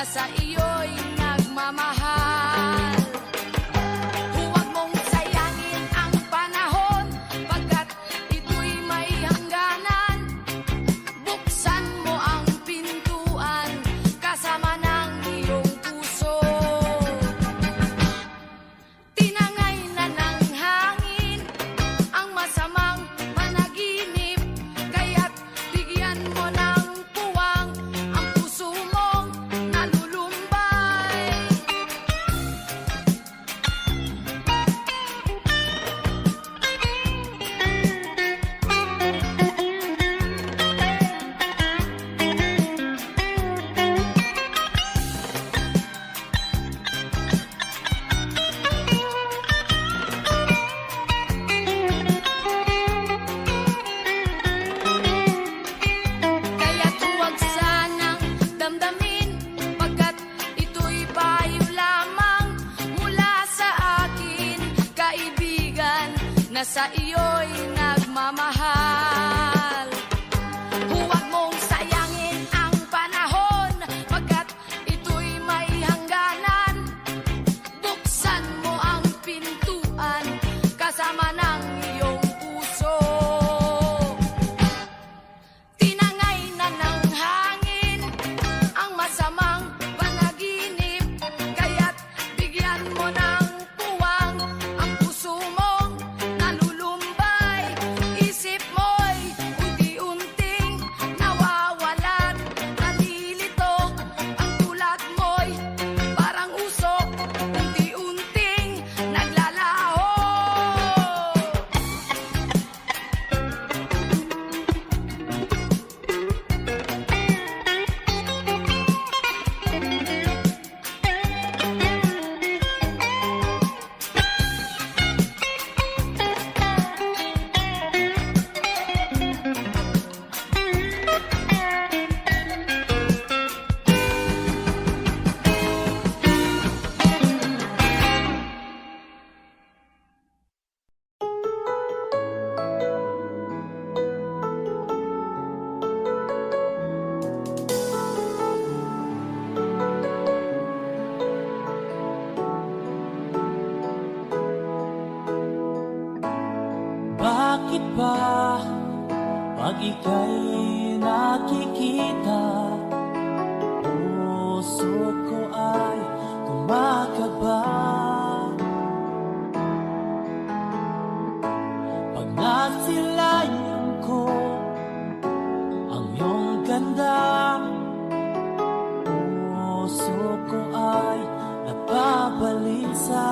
sa iyo'y nagmamahal. Huwag mong sayangin ang panahon, pagkat ito'y may hangganan. Buksan mo ang pintuan, kasama ng iyong puso. Tinangay na ng hangin ang masamang panaginip, kaya't bigyan mo ng puwang ang puso mong nalulumbay. Kaya't huwag sanang damdamin, pagkat ito'y payo lamang mula sa akin, kaibigan na sa iyo'y nagmamahal. Huwag mong sayangin ang panahon, pagkat ito'y may hangganan. Buksan mo ang pintuan, kasama ng iyong puso. Tinangay na ng hangin ang masamang panaginip, kaya't bigyan mo ng puwang ang puso mong nalulumbay. Isip mo'y unti-unting nawawalan, nalilito ang tulad mo'y parang usok, unti-unting naglalaho. Bakit ba pag ika'y nakikita, puso ko ay kumakaba? Pag nasilayan ko ang iyong ganda, puso ko ay nababalisa.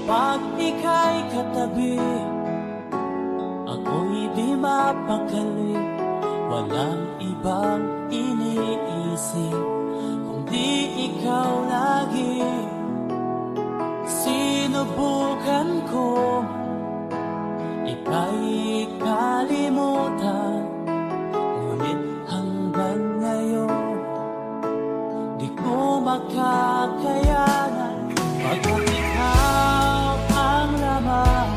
Pag ika'y katabi, ako'y di mapakali. Walang ibang iniisip, kundi ikaw lagi. Sinubukan ko ika'y kalimutan, ngunit hanggang ngayon di ko makakayanan. Pagkat ikaw ang laman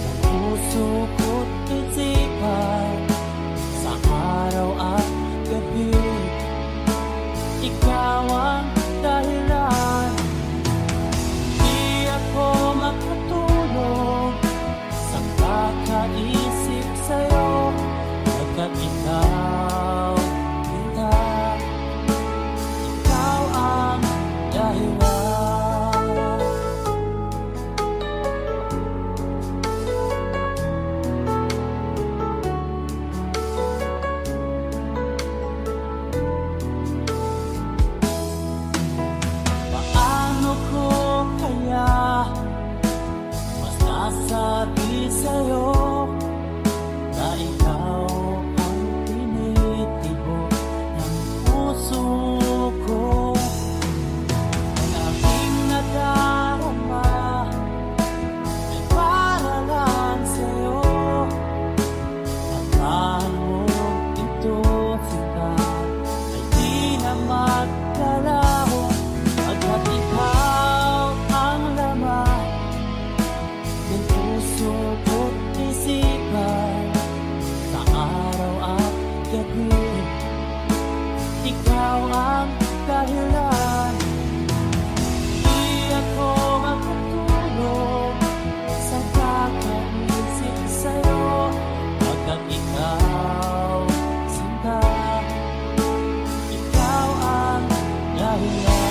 ng puso ko't isipan, sa araw at gabi, ikaw ang dahilan. Di ako makatulog sa gabi, ikaw ang dahilan. Di ako makatulog sa kakaisip sa'yo, hanggang ikaw sinta, ikaw ang dahilan.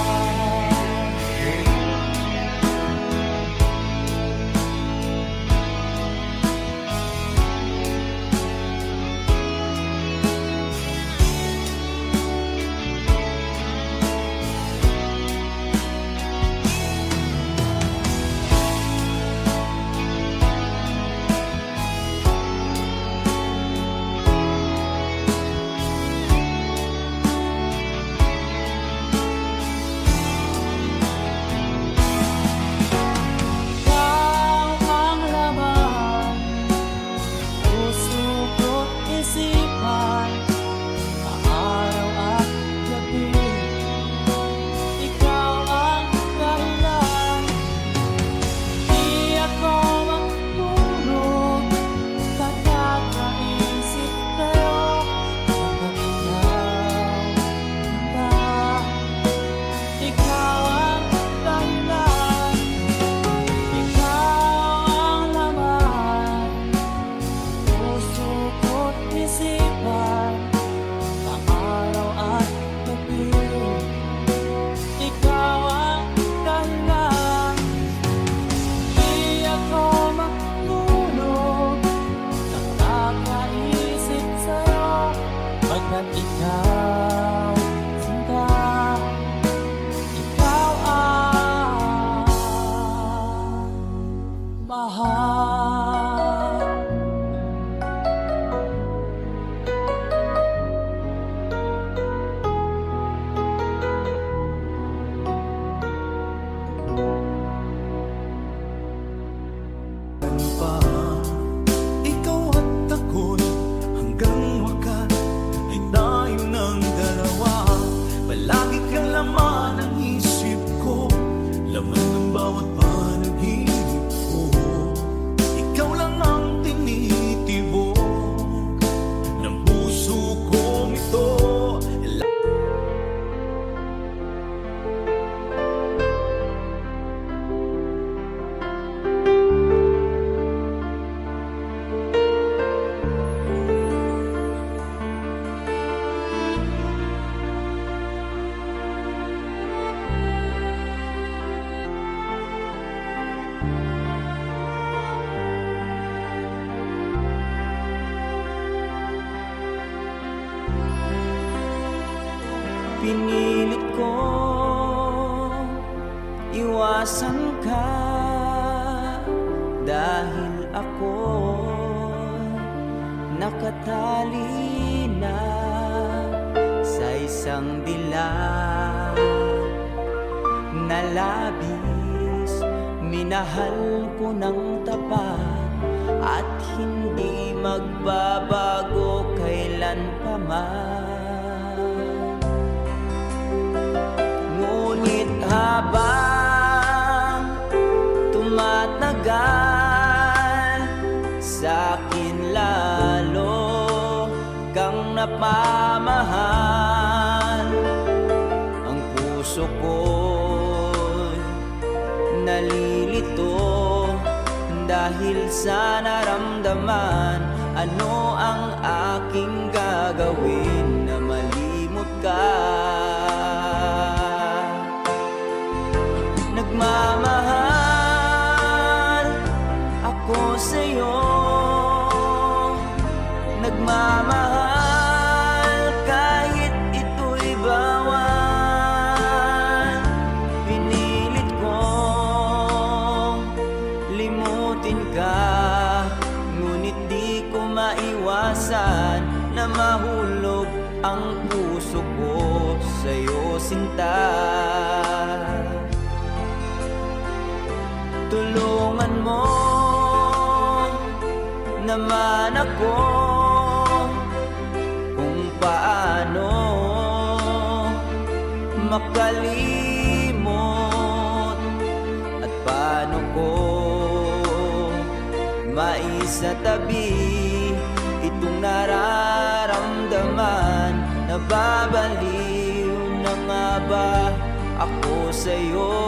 Ikaw ang laman, puso ko't isipan, araw at gabi, ikaw ang dahilan. Di ako makatulog, kakakaisip sa'yo, hanggang ikaw ang dahilan. Ikaw ang laman, puso ko't isipan, araw at gabi, ikaw ang dahilan. Di ako makatulog, nakakaisip sa'yo, pagkat ikaw sinta, ikaw ang mahal. pa ikaw at ako'y hanggang wakas ay tayo ng dalawa. Palagi kang laman ng isip ko, laman ng bawat panaginip ko. Ikaw lang ang tinitibok ng puso kong ito. Pinilit ko iwasan ka, dahil ako nakatali na sa isang dilag na labis. Minahal ko ng tapat at hindi magbabago kailanpaman. Ngunit habang tumatagal, sa'kin lalo kang napamahal. Ang puso ko'y nalilito dahil sa naramdaman. Ano ang aking gagawin na malimot ka? Nagmamahal ako sa'yo, nagmamahal kahit ito'y bawal. Pinilit kong limutin ka, ngunit di ko maiwasan na mahulog ang puso ko sa'yo, sinta. Tulungan mo naman ako kung paano makalimot at paano ko maisatabi itong nararamdaman. Nababaliw na nga ba ako sa'yo?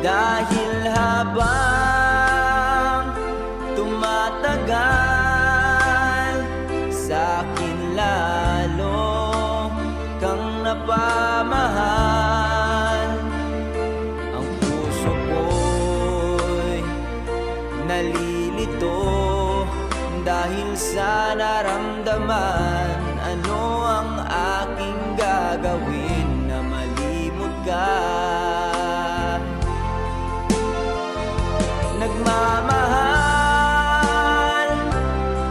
Dahil habang tumatagal, sa'kin lalo kang napamahal. Ang puso ko'y nalilito dahil sa naramdaman. Ano ang aking gagawin na malimot ka? Nagmamahal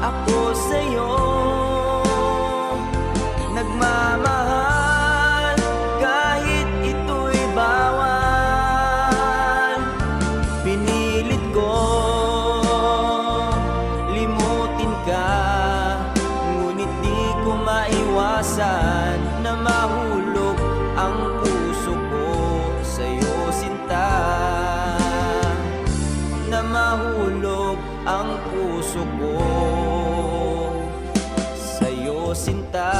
ako sa'yo, nagmamahal kahit ito'y bawal. Pinilit ko limutin ka, ngunit di ko maiwasan na mahulog ang puso ko sa'yo, sinta. Na mahulog ang puso ko sa'yo, sinta.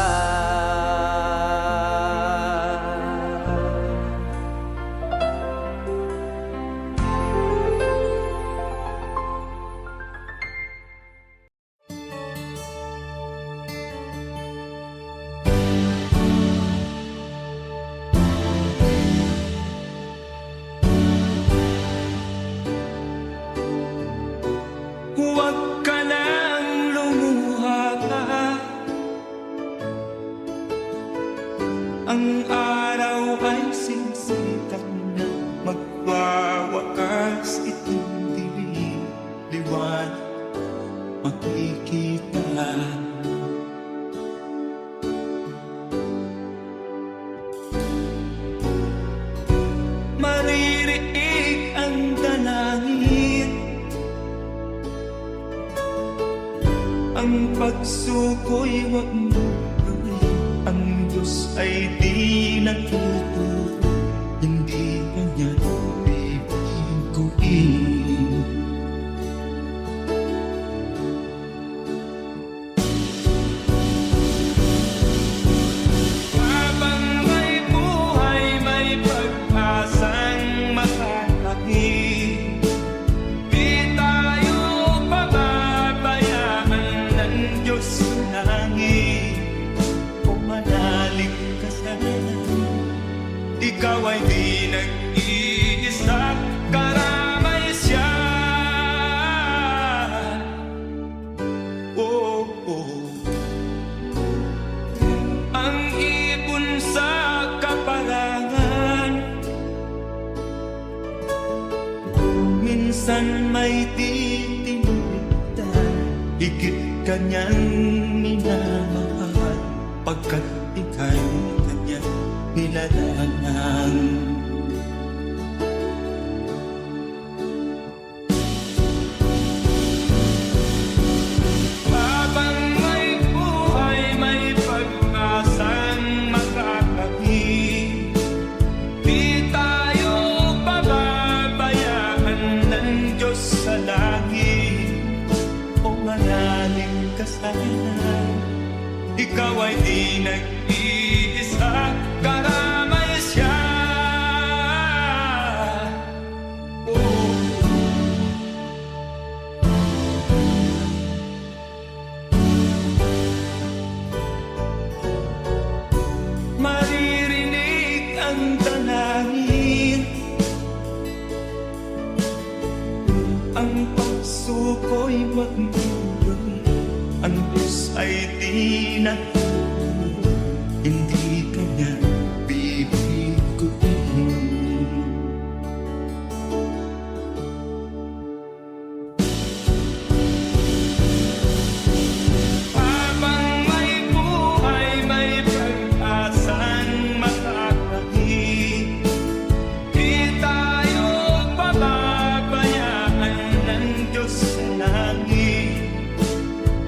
Huwag ka nang lumuha pa. Ang araw ay sisikat na, magwawakas itong dilim. Liwanag makikita. Maririnig ang dalangin, ang pagsuko'y wag mo gawin. Ang Diyos ay di natuto, hindi kanya bibiguin. Habang may buhay, may pag-asang makakakit. Di tayo pababayaan ng Diyos sa langit. O manalig ka sana, ikaw ay di nag-iisa, karamay siya. Oh, oh. Ang ibon sa kaparangan, minsan may titinitan. Higit kanyang minamahal, pagkat ika'y kanyang nilalangan. Habang may buhay, may pag-asang makakakit. Di tayo pababayaan ng Diyos sa langit. O manalig ka sana, ikaw ay di nag-iisa, karamay siya. Oh. Maririnig ang dalangin, ang pagsuko'y wag mo gawin. Ang Diyos ay di natuto, hindi kanya bibiguin. Habang may buhay, may pag-asang makakakit. Di tayo pababayaan ng Diyos sa langit.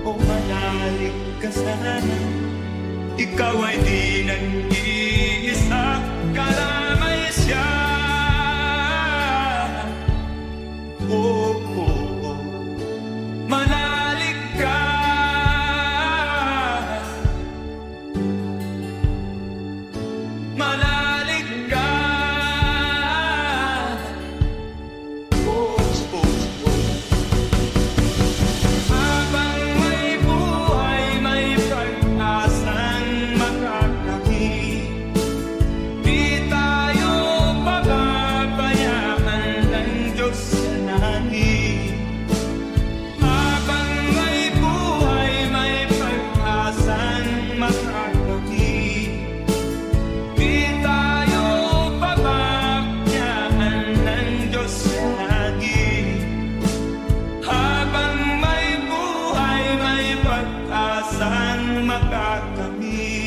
O manalig ka sana, ikaw ay di nag-iisa, karamay siya. Oh, oh, oh. Manalig ka, pag-asang makakamit